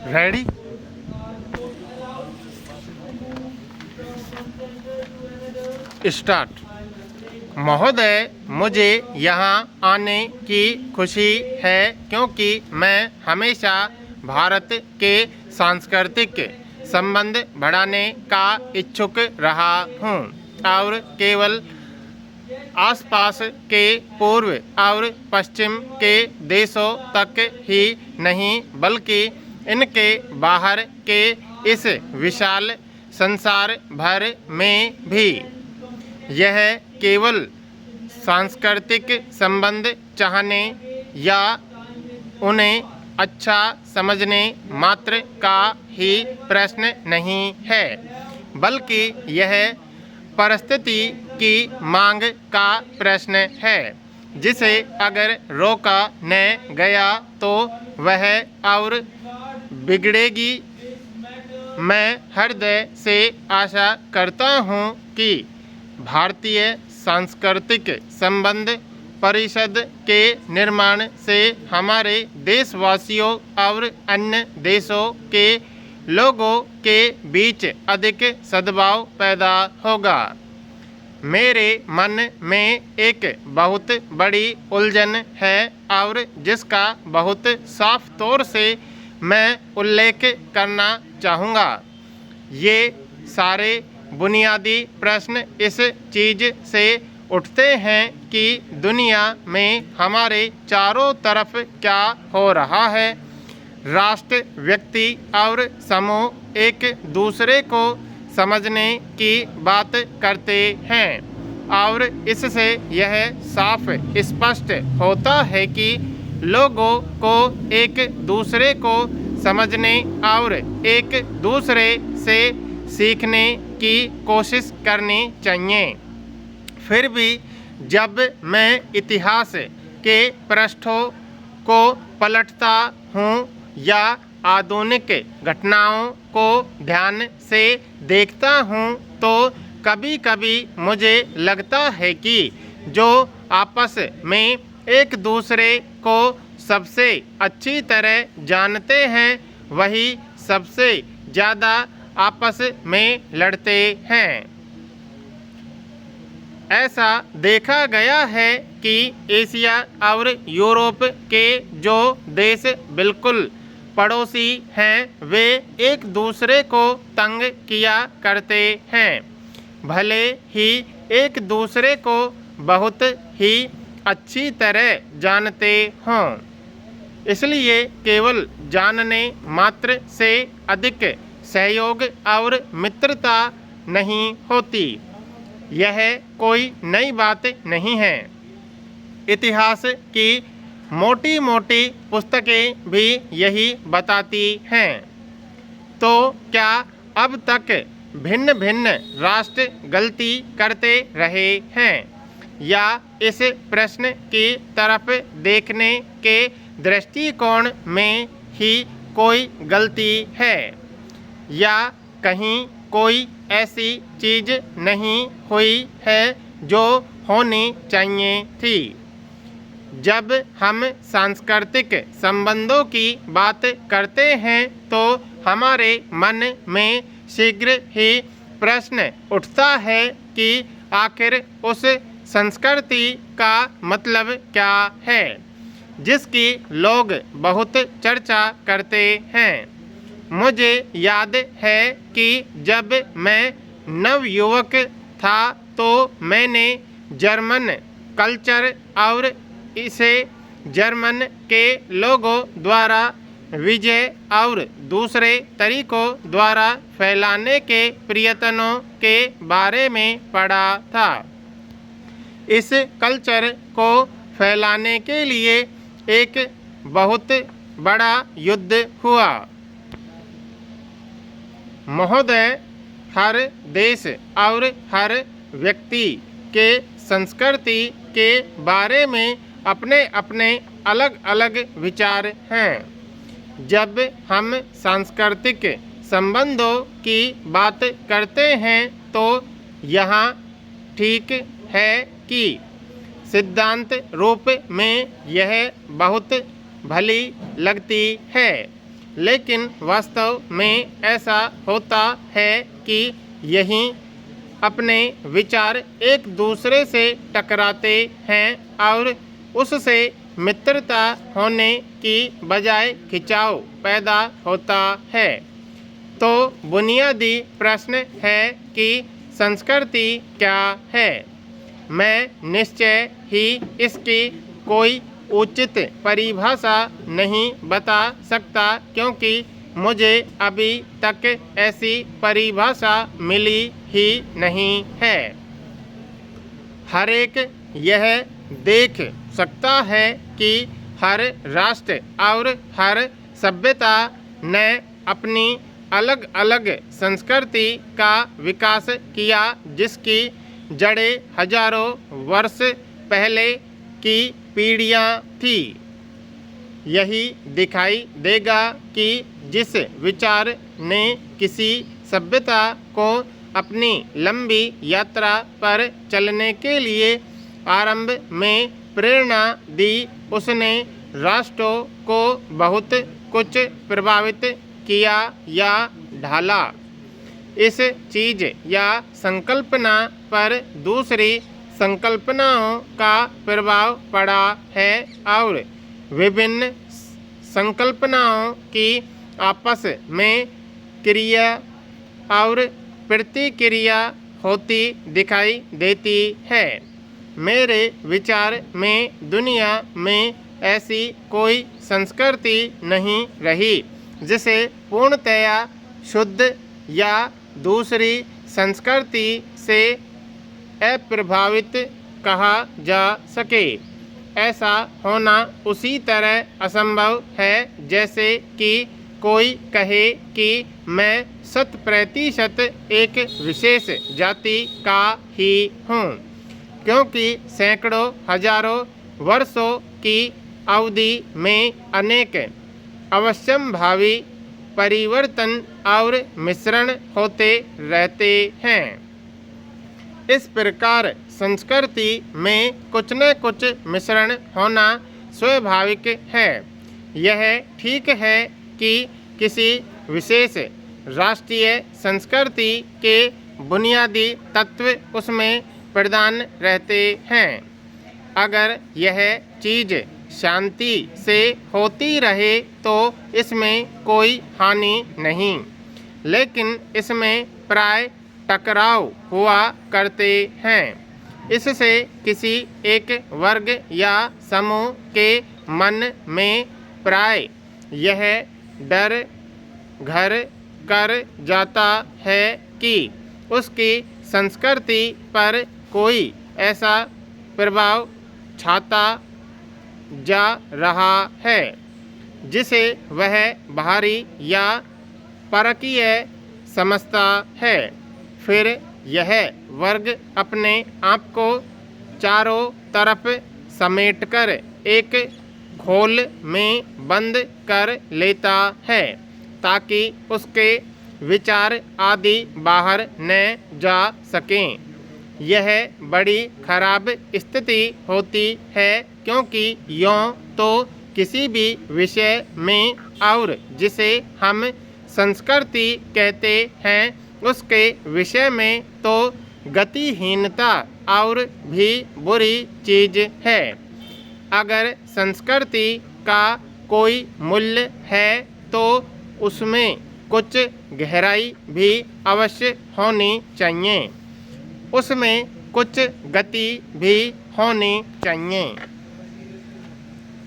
Ready. Start. महोदय, मुझे यहाँ आने की खुशी है क्योंकि मैं हमेशा भारत के सांस्कृतिक संबंध बढ़ाने का इच्छुक रहा हूँ और केवल आसपास के पूर्व और पश्चिम के देशों तक ही नहीं बल्कि इनके बाहर के इस विशाल संसार भर में भी। यह केवल सांस्कृतिक संबंध चाहने या उन्हें अच्छा समझने मात्र का ही प्रश्न नहीं है, बल्कि यह परिस्थिति की मांग का प्रश्न है जिसे अगर रोका न गया तो वह और बिगड़ेगी। मैं हृदय से आशा करता हूँ कि भारतीय सांस्कृतिक संबंध परिषद के निर्माण से हमारे देशवासियों और अन्य देशों के लोगों के बीच अधिक सद्भाव पैदा होगा। मेरे मन में एक बहुत बड़ी उलझन है और जिसका बहुत साफ तौर से मैं उल्लेख करना चाहूँगा। ये सारे बुनियादी प्रश्न इस चीज़ से उठते हैं कि दुनिया में हमारे चारों तरफ क्या हो रहा है। राष्ट्र, व्यक्ति और समूह एक दूसरे को समझने की बात करते हैं और इससे यह साफ स्पष्ट होता है कि लोगों को एक दूसरे को समझने और एक दूसरे से सीखने की कोशिश करनी चाहिए। फिर भी जब मैं इतिहास के पृष्ठों को पलटता हूँ या आधुनिक घटनाओं को ध्यान से देखता हूँ तो कभी कभी मुझे लगता है कि जो आपस में एक दूसरे को सबसे अच्छी तरह जानते हैं वही सबसे ज़्यादा आपस में लड़ते हैं। ऐसा देखा गया है कि एशिया और यूरोप के जो देश बिल्कुल पड़ोसी हैं वे एक दूसरे को तंग किया करते हैं, भले ही एक दूसरे को बहुत ही अच्छी तरह जानते हों। इसलिए केवल जानने मात्र से अधिक सहयोग और मित्रता नहीं होती। यह कोई नई बात नहीं है। इतिहास की मोटी मोटी पुस्तकें भी यही बताती हैं। तो क्या अब तक भिन्न भिन्न राष्ट्र गलती करते रहे हैं या इस प्रश्न की तरफ देखने के दृष्टिकोण में ही कोई गलती है या कहीं कोई ऐसी चीज़ नहीं हुई है जो होनी चाहिए थी। जब हम सांस्कृतिक संबंधों की बात करते हैं तो हमारे मन में शीघ्र ही प्रश्न उठता है कि आखिर उस संस्कृति का मतलब क्या है जिसकी लोग बहुत चर्चा करते हैं। मुझे याद है कि जब मैं नवयुवक था तो मैंने जर्मन कल्चर और इसे जर्मन के लोगों द्वारा विजय और दूसरे तरीकों द्वारा फैलाने के प्रयत्नों के बारे में पढ़ा था। इस कल्चर को फैलाने के लिए एक बहुत बड़ा युद्ध हुआ। महोदय, हर देश और हर व्यक्ति के संस्कृति के बारे में अपने अपने अलग अलग विचार हैं। जब हम सांस्कृतिक संबंधों की बात करते हैं तो यहाँ ठीक है कि सिद्धांत रूप में यह बहुत भली लगती है, लेकिन वास्तव में ऐसा होता है कि यही अपने विचार एक दूसरे से टकराते हैं और उससे मित्रता होने की बजाय खिंचाव पैदा होता है। तो बुनियादी प्रश्न है कि संस्कृति क्या है। मैं निश्चय ही इसकी कोई उचित परिभाषा नहीं बता सकता, क्योंकि मुझे अभी तक ऐसी परिभाषा मिली ही नहीं है। हर एक यह देख सकता है कि हर राष्ट्र और हर सभ्यता ने अपनी अलग अलग संस्कृति का विकास किया, जिसकी जड़ें हजारों वर्ष पहले की पीढ़ियाँ थी। यही दिखाई देगा कि जिस विचार ने किसी सभ्यता को अपनी लंबी यात्रा पर चलने के लिए आरंभ में प्रेरणा दी, उसने राष्ट्रों को बहुत कुछ प्रभावित किया या ढाला। इस चीज़ या संकल्पना पर दूसरी संकल्पनाओं का प्रभाव पड़ा है और विभिन्न संकल्पनाओं की आपस में क्रिया और प्रतिक्रिया होती दिखाई देती है। मेरे विचार में दुनिया में ऐसी कोई संस्कृति नहीं रही जिसे पूर्णतया शुद्ध या दूसरी संस्कृति से अप्रभावित कहा जा सके। ऐसा होना उसी तरह असंभव है जैसे कि कोई कहे कि मैं 100% एक विशेष जाति का ही हूँ, क्योंकि सैकड़ों हजारों वर्षों की अवधि में अनेक अवश्यंभावी परिवर्तन और मिश्रण होते रहते हैं। इस प्रकार संस्कृति में कुछ न कुछ मिश्रण होना स्वाभाविक है। यह ठीक है कि किसी विशेष राष्ट्रीय संस्कृति के बुनियादी तत्व उसमें प्रधान रहते हैं। अगर यह चीज़ शांति से होती रहे तो इसमें कोई हानि नहीं, लेकिन इसमें प्राय टकराव हुआ करते हैं। इससे किसी एक वर्ग या समूह के मन में प्राय यह डर घर कर जाता है कि उसकी संस्कृति पर कोई ऐसा प्रभाव छाता जा रहा है जिसे वह बाहरी या परकीय समझता है। फिर यह वर्ग अपने आप को चारों तरफ समेटकर एक खोल में बंद कर लेता है ताकि उसके विचार आदि बाहर न जा सकें। यह बड़ी खराब स्थिति होती है, क्योंकि यों तो किसी भी विषय में और जिसे हम संस्कृति कहते हैं उसके विषय में तो गतिहीनता और भी बुरी चीज़ है। अगर संस्कृति का कोई मूल्य है तो उसमें कुछ गहराई भी अवश्य होनी चाहिए, उसमें कुछ गति भी होनी चाहिए।